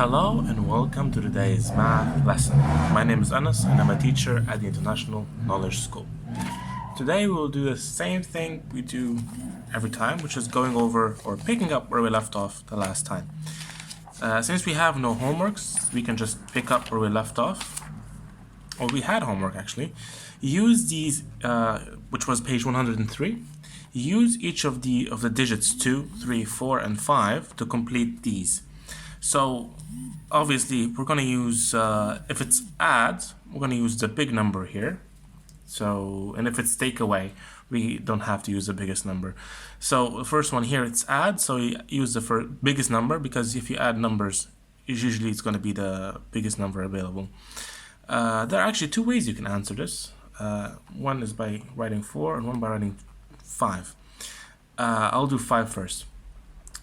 Hello and welcome to today's math lesson. My name is Anas and I'm a teacher at the International Knowledge School. Today we'll do the same thing we do every time, which is going over or picking up where we left off the last time. Since we have no homeworks, we can just pick up where we left off. Or we had homework actually. Use these, which was page 103. Use each of the digits 2, 3, 4, and 5 to complete these. So obviously we're going to use, if it's add, we're going to use the big number here. So, and if it's take away, we don't have to use the biggest number. So the first one here, it's add, so you use the biggest number, because if you add numbers, usually it's going to be the biggest number available. There are actually two ways you can answer this. One is by writing 4 and one by writing 5. I'll do 5 first.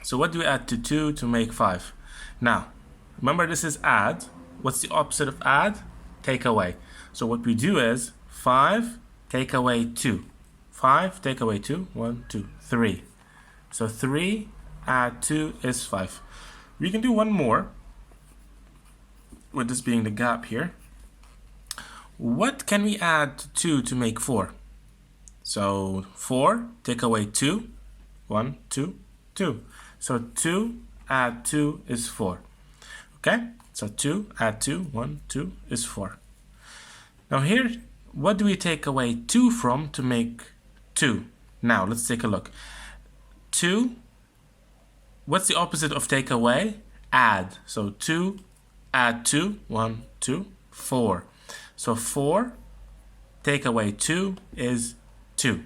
So what do we add to 2 to make 5? Now, remember this is add. What's the opposite of add? Take away. So what we do is 5 take away 2. 5 take away 2. 1, 2, 3. So 3 add 2 is 5. We can do one more, with this being the gap here. What can we add to 2 to make 4? So 4 take away 2. 1, 2, 2. So 2 add 2 is 4. Okay? So 2 add 2, 1, 2 is 4. Now here, what do we take away 2 from to make 2? Now let's take a look. 2, what's the opposite of take away? Add. So 2 add 2, 1, 2, 4. So 4 take away 2 is 2.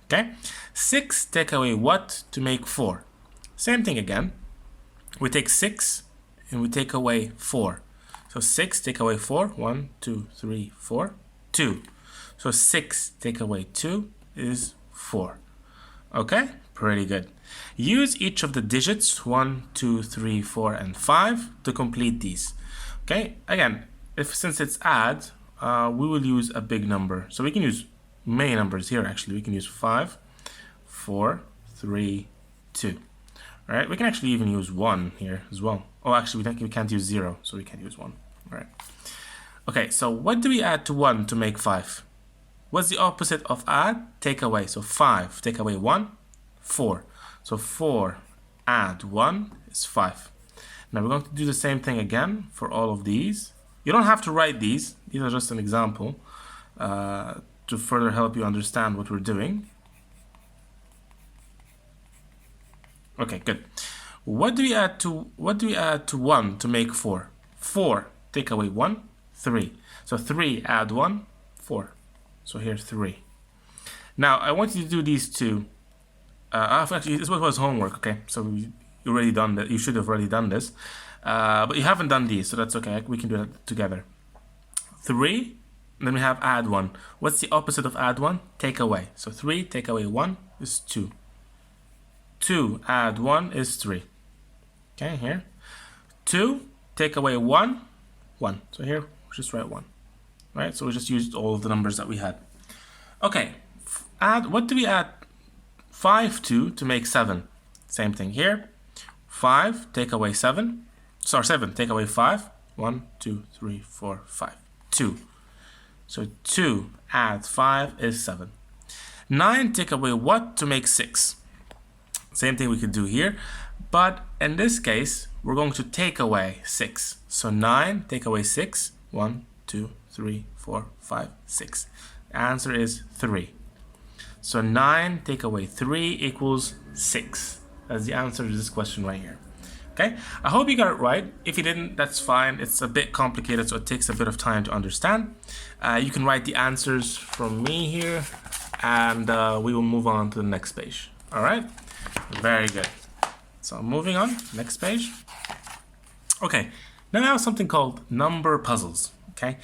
Okay? 6 take away what to make 4? Same thing again. We take 6 and we take away 4. So 6 take away 4. 1, 2, 3, 4. 2. So 6 take away 2 is 4. Okay? Pretty good. Use each of the digits 1, 2, 3, 4, and 5 to complete these. Okay? Again, since it's add, we will use a big number. So we can use many numbers here actually. We can use 5, 4, 3, 2. All right, we can actually even use 1 here as well. Oh, actually, we can't use 0, so we can't use 1. All right. Okay, so what do we add to 1 to make 5? What's the opposite of add? Take away. So 5 take away 1, 4. So 4 add 1 is 5. Now we're going to do the same thing again for all of these. You don't have to write these. These are just an example to further help you understand what we're doing. Okay, good. What do we add to 1 to make 4? 4 take away 1, 3. So 3 add 1, 4. So here's 3. Now I want you to do these two. Actually, this was homework. Okay, so you already done that. You should have already done this, but you haven't done these, so that's okay. We can do that together. 3. And then we have add 1. What's the opposite of add 1? Take away. So 3 take away 1 is 2. 2 add 1 is 3. Okay, here. 2 take away 1, 1. So here, we'll just write 1. Right, so we just used all of the numbers that we had. Okay, what do we add 5 to make 7? Same thing here. 5 take away 7. Sorry, 7 take away 5. 1, 2, 3, 4, 5. 2. So 2 add 5 is 7. 9 take away what to make 6? Same thing we could do here, but in this case, we're going to take away 6. So 9 take away 6. 1, 2, 3, 4, 5, 6. The answer is 3. So 9 take away 3 equals 6. That's the answer to this question right here. Okay, I hope you got it right. If you didn't, that's fine. It's a bit complicated, so it takes a bit of time to understand. You can write the answers from me here, and we will move on to the next page. All right? Very good. So moving on, next page. Okay, now I have something called number puzzles. Okay,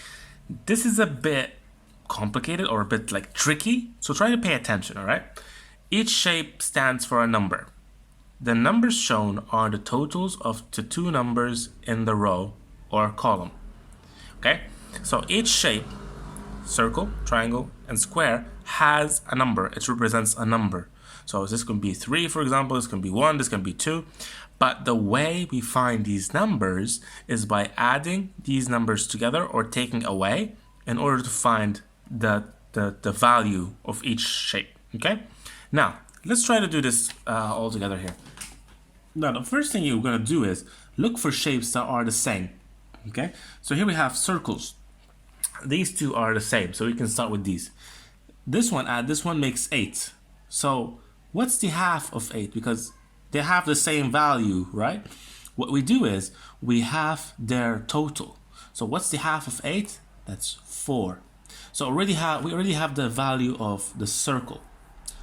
this is a bit complicated or a bit like tricky, so try to pay attention. All right, each shape stands for a number. The numbers shown are the totals of the two numbers in the row or column. Okay, so each shape, circle, triangle, and square, has a number. It represents a number. So this can be 3, for example. This can be 1. This can be 2. But the way we find these numbers is by adding these numbers together or taking away in order to find the value of each shape, okay? Now, let's try to do this all together here. Now, the first thing you're going to do is look for shapes that are the same, okay? So here we have circles. These two are the same, so we can start with these. This one, add this one makes 8. So what's the half of 8? Because they have the same value, right? What we do is we half their total. So what's the half of 8? That's 4. So we already have the value of the circle.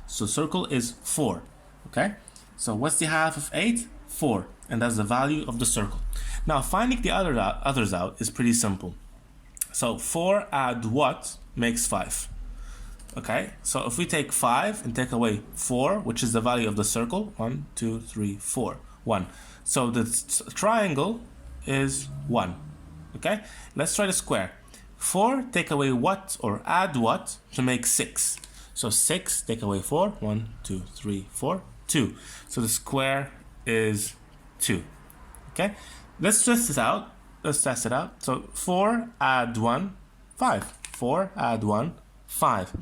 So circle is 4, okay? So what's the half of 8? 4, and that's the value of the circle. Now finding the others out is pretty simple. So 4 add what makes 5. Okay, so if we take 5 and take away 4, which is the value of the circle, 1, 2, 3, 4, 1. So the triangle is 1. Okay, let's try the square. 4 take away what or add what to make 6. So 6 take away 4, 1, 2, 3, 4, 2. So the square is 2. Okay, let's test this out. Let's test it out. So 4 add 1, 5. 4 add 1, 5.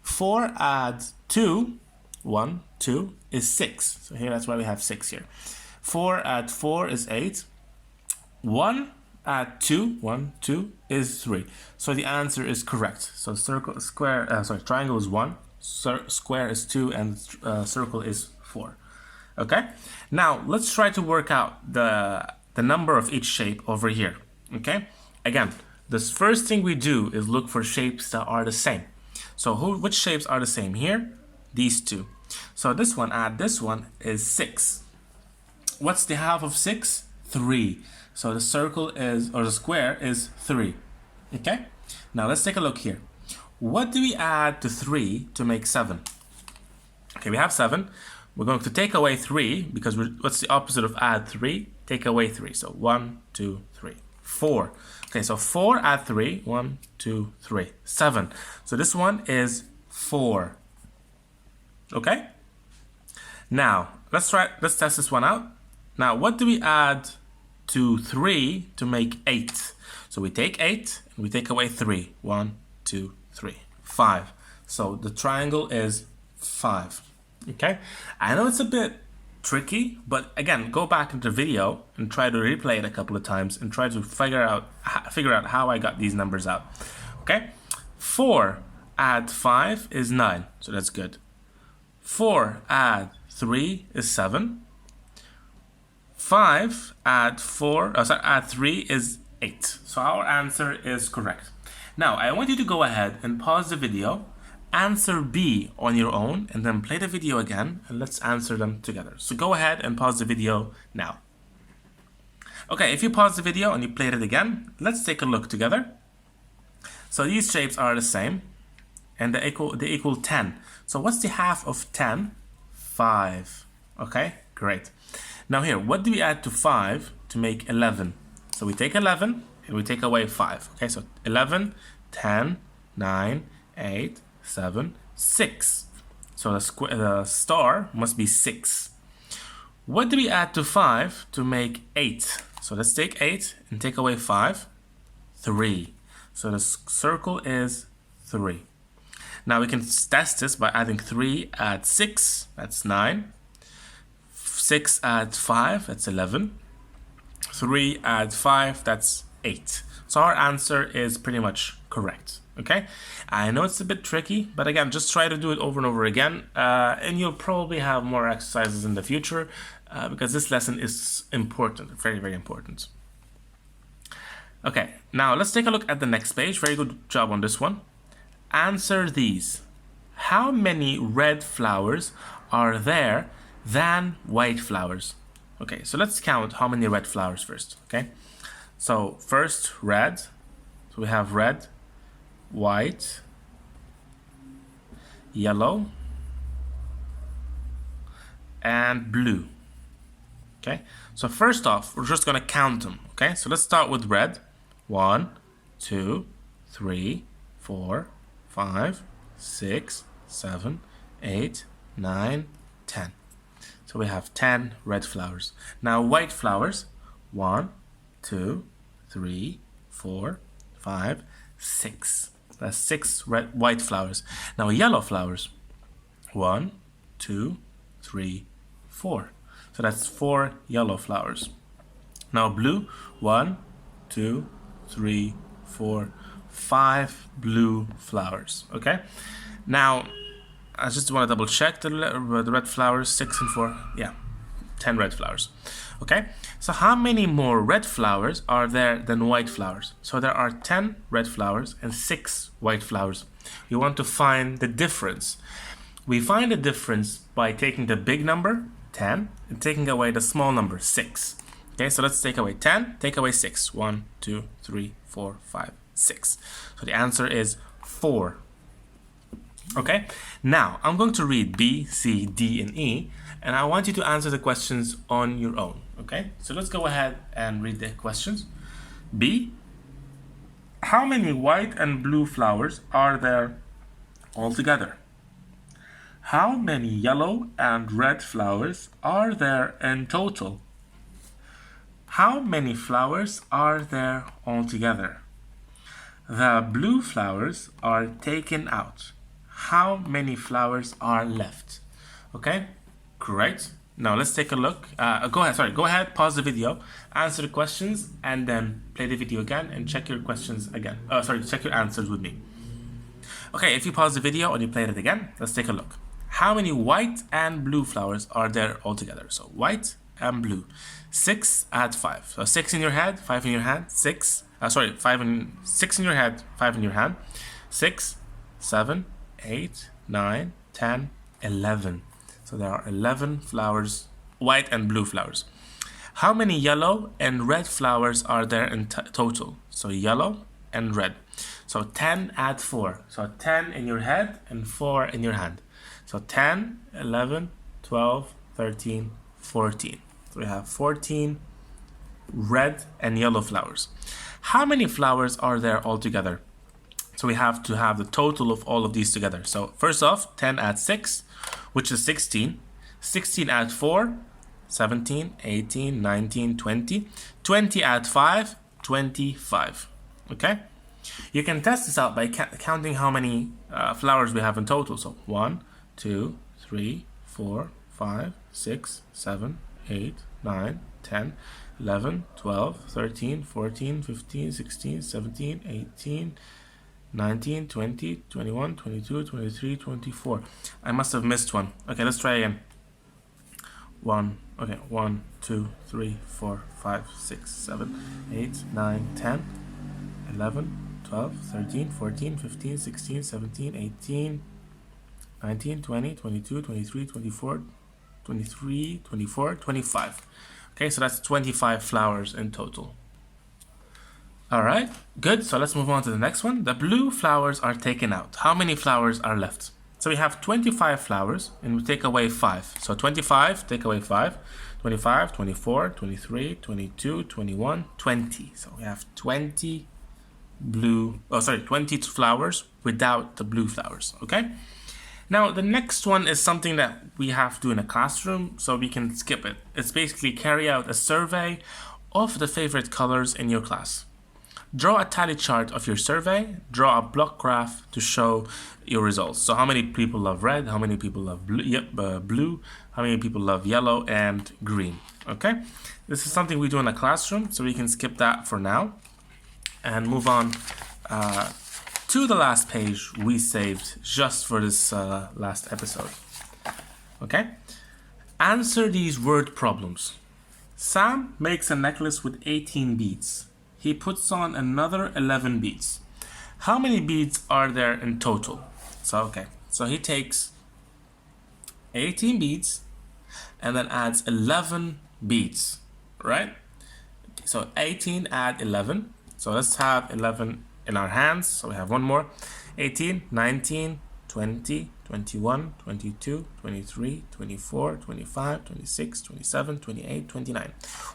4 add 2, 1, 2 is 6. So here that's why we have 6 here. 4 add 4 is 8. 1 add 2, 1, 2 is 3. So the answer is correct. So triangle is 1, square is 2, and circle is 4. Okay? Now let's try to work out the number of each shape over here. Okay? Again, this first thing we do is look for shapes that are the same. So which shapes are the same here? These two. So this one, add this one, is 6. What's the half of 6? 3. So the circle is, or the square is 3. Okay? Now let's take a look here. What do we add to 3 to make 7? Okay, we have 7. We're going to take away 3 because what's the opposite of add 3? Take away 3. So 1, 2, 3, 4. Okay, so 4 add 3. 1, 2, 3, 7. So this one is 4. Okay? Now, let's test this one out. Now, what do we add to 3 to make 8? So we take 8 and we take away 3. 1, 2, 3, 5. So the triangle is 5. Okay? I know it's a bit tricky, but again, go back into the video and try to replay it a couple of times and try to figure out how I got these numbers out. Okay? 4 add 5 is 9, so that's good. 4 add 3 is 7. 5 add 3 is 8. So our answer is correct. Now I want you to go ahead and pause the video, answer B on your own, and then play the video again, and let's answer them together. So go ahead and pause the video now. Okay, if you pause the video and you played it again, let's take a look together. So these shapes are the same, and they equal 10. So what's the half of 10? 5. Okay, great. Now here, what do we add to 5 to make 11? So we take 11 and we take away 5. Okay, so 11, 10, 9, 8, 7, 6. So the star must be 6. What do we add to 5 to make 8? So let's take 8 and take away 5. 3. So the circle is 3. Now we can test this by adding 3 add 6, that's 9. 6 add 5, that's 11. 3 add 5, that's 8. So our answer is pretty much correct. Okay, I know it's a bit tricky, but again, just try to do it over and over again, and you'll probably have more exercises in the future because this lesson is important, very, very important. Okay, now let's take a look at the next page. Very good job on this one. Answer these. How many red flowers are there than white flowers? Okay, so let's count how many red flowers first. Okay, so first red, so we have red, white, yellow, and blue. Okay, so first off, we're just gonna count them. Okay, so let's start with red. 1, 2, 3, 4, 5, 6, 7, 8, 9, 10. So we have 10 red flowers. Now white flowers, 1, 2, 3, 4, 5, 6. That's 6 white flowers. Now yellow flowers, 1, 2, 3, 4. So that's 4 yellow flowers. Now blue, 1, 2, 3, 4, 5 blue flowers. Okay. Now I just want to double check the red flowers, 6 and 4. Yeah, 10 red flowers. Okay. So how many more red flowers are there than white flowers? So there are 10 red flowers and 6 white flowers. We want to find the difference. We find the difference by taking the big number, 10, and taking away the small number, 6. Okay, so let's take away 10, take away 6. 1, 2, 3, 4, 5, 6. So the answer is 4. Okay, now I'm going to read B, C, D, and E, and I want you to answer the questions on your own. Okay, so let's go ahead and read the questions. B, how many white and blue flowers are there altogether? How many yellow and red flowers are there in total? How many flowers are there altogether? The blue flowers are taken out. How many flowers are left? Okay, great. Now let's take a look. Go ahead, pause the video, answer the questions, and then play the video again and check your questions again. Check your answers with me. Okay, if you pause the video and you play it again, let's take a look. How many white and blue flowers are there altogether? So white and blue. 6 add 5. So 6 in your head, 5 in your hand. 6 in your head, 5 in your hand. 6, 7, 8, 9, 10, 11. So there are 11 flowers, white and blue flowers. How many yellow and red flowers are there in total? So yellow and red. So 10 add 4. So 10 in your head and 4 in your hand. So 10, 11, 12, 13, 14. So we have 14 red and yellow flowers. How many flowers are there altogether? So we have to have the total of all of these together. So first off, 10 add 6, which is 16. 16 add 4, 17, 18, 19, 20. 20 add 5, 25. Okay? You can test this out by counting how many flowers we have in total. So 1, 2, 3, 4, 5, 6, 7, 8, 9, 10, 11, 12, 13, 14, 15, 16, 17, 18, 19, 20, 21, 22, 23, 24. I must have missed one. Okay, let's try again. 1, 2, 3, 4, 5, 6, 7, 8, 9, 10, 11, 12, 13, 14, 15, 16, 17, 18, 19, 20, 22, 23, 24, 23, 24, 25. Okay, so that's 25 flowers in total. All right, good. So let's move on to the next one. The blue flowers are taken out. How many flowers are left? So we have 25 flowers and we take away 5. So 25, take away 5. 25, 24, 23, 22, 21, 20. So we have 20 20 flowers without the blue flowers, okay? Now, the next one is something that we have to do in a classroom, so we can skip it. It's basically carry out a survey of the favorite colors in your class. Draw a tally chart of your survey. Draw a block graph to show your results. So how many people love red, how many people love blue, how many people love yellow and green, okay? This is something we do in a classroom, so we can skip that for now and move on to the last page we saved just for this last episode. Okay? Answer these word problems. Sam makes a necklace with 18 beads. He puts on another 11 beads. How many beads are there in total? So he takes 18 beads and then adds 11 beads, right? So 18 add 11. So let's have 11 in our hands. So we have one more. 18, 19, 20, 21, 22, 23, 24, 25, 26, 27, 28, 29.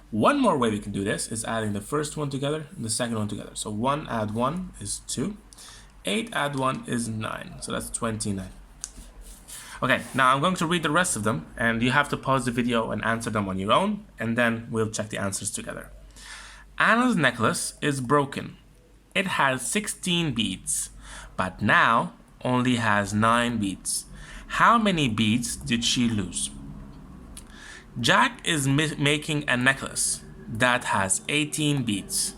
One more way we can do this is adding the first one together and the second one together. So 1 add 1 is 2. 8 add 1 is 9. So that's 29. Okay, now I'm going to read the rest of them, and you have to pause the video and answer them on your own, and then we'll check the answers together. Anna's necklace is broken. It has 16 beads, but now only has 9 beads. How many beads did she lose? Jack is making a necklace that has 18 beads.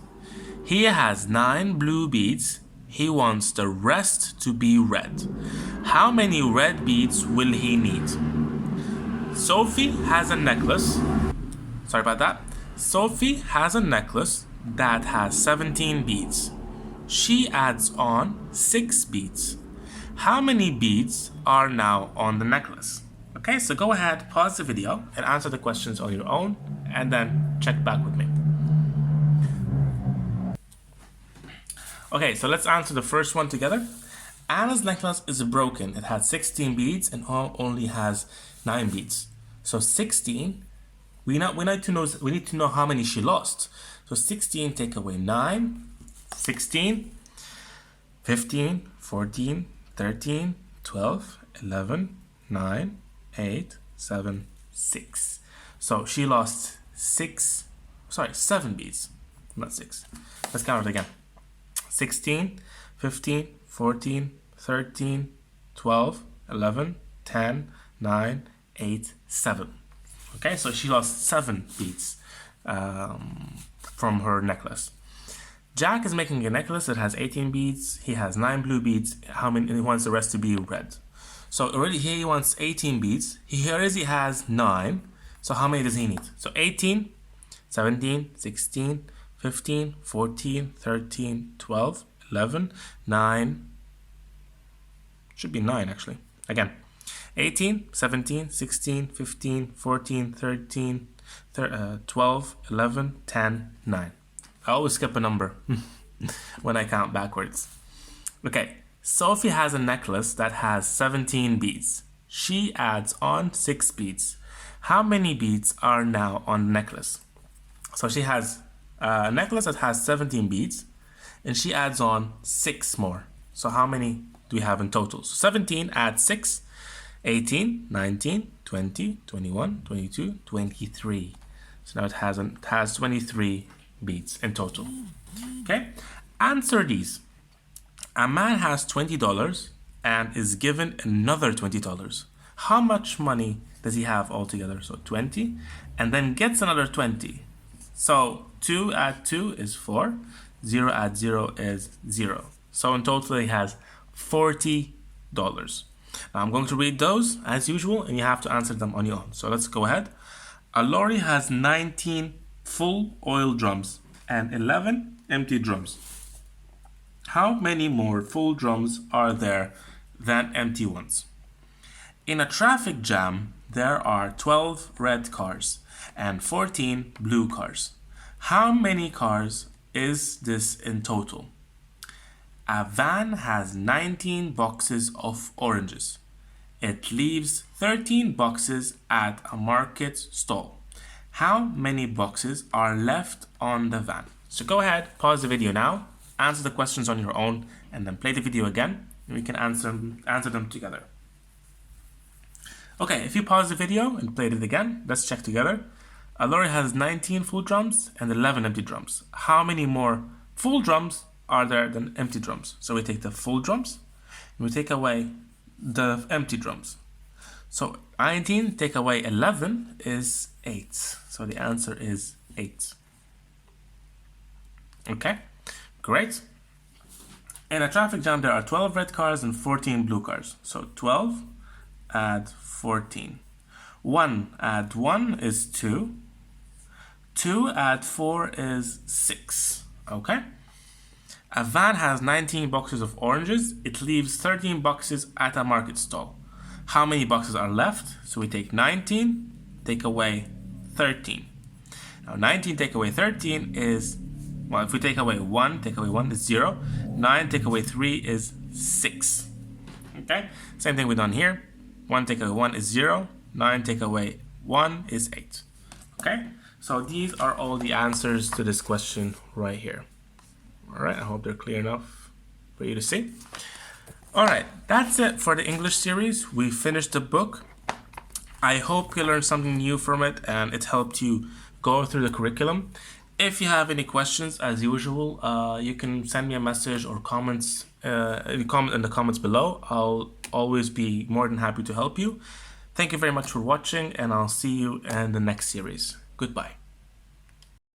He has 9 blue beads. He wants the rest to be red. How many red beads will he need? Sophie has a necklace. Sorry about that. Sophie has a necklace that has 17 beads. She adds on 6 beads. How many beads are now on the necklace? Okay, so go ahead, pause the video, and answer the questions on your own, and then check back with me. Okay, so let's answer the first one together. Anna's necklace is broken. It has 16 beads and only has 9 beads. So 16, we need to know how many she lost. So 16 take away 9, 16, 15, 14, 13, 12, 11, 9, 8, 7, 6. So she lost 7 beads, not 6. Let's count it again. 16, 15, 14, 13, 12, 11, 10, 9, 8, 7. Okay, so she lost 7 beads from her necklace. Jack is making a necklace that has 18 beads. He has 9 blue beads. How many? He wants the rest to be red. So already here he wants 18 beads. He already has 9. So how many does he need? So 18, 17, 16, 15, 14, 13, 12, 11, 9. Should be 9 actually. Again. 18, 17, 16, 15, 14, 13, 12, 11, 10, 9. I always skip a number when I count backwards. Okay, Sophie has a necklace that has 17 beads. She adds on 6 beads. How many beads are now on the necklace? So she has a necklace that has 17 beads, and she adds on 6 more. So how many do we have in total? So 17 adds 6, 18, 19, 20, 21, 22, 23. So now it has 23 beads in total. Okay, answer these. A man has $20 and is given another $20. How much money does he have altogether? So 20, and then gets another 20. So 2 add 2 is 4, 0 add 0 is 0. So in total he has $40. Now I'm going to read those as usual, and you have to answer them on your own. So let's go ahead. A lorry has 19 full oil drums and 11 empty drums. How many more full drums are there than empty ones? In a traffic jam, there are 12 red cars and 14 blue cars. How many cars is this in total? A van has 19 boxes of oranges. It leaves 13 boxes at a market stall. How many boxes are left on the van? So go ahead, pause the video now, answer the questions on your own, and then play the video again, and we can answer them together. Okay, if you pause the video and played it again, let's check together. A lorry has 19 full drums and 11 empty drums. How many more full drums are there than empty drums? So we take the full drums and we take away the empty drums. So 19 take away 11 is 8. So the answer is 8. Okay, great. In a traffic jam, there are 12 red cars and 14 blue cars. So 12 add 14. 1 add 1 is 2. 2 add 4 is 6. Okay. A van has 19 boxes of oranges. It leaves 13 boxes at a market stall. How many boxes are left? So we take 19, take away 13. Now 19 take away 13 is, well, if we take away 1, take away 1 is 0. 9 take away 3 is 6. Okay, same thing we've done here. 1 take away 1 is 0. 9 take away 1 is 8. Okay, so these are all the answers to this question right here. All right, I hope they're clear enough for you to see. Alright, that's it for the English series. We finished the book. I hope you learned something new from it and it helped you go through the curriculum. If you have any questions, as usual, you can send me a message or comments. Comment in the comments below. I'll always be more than happy to help you. Thank you very much for watching, and I'll see you in the next series. Goodbye.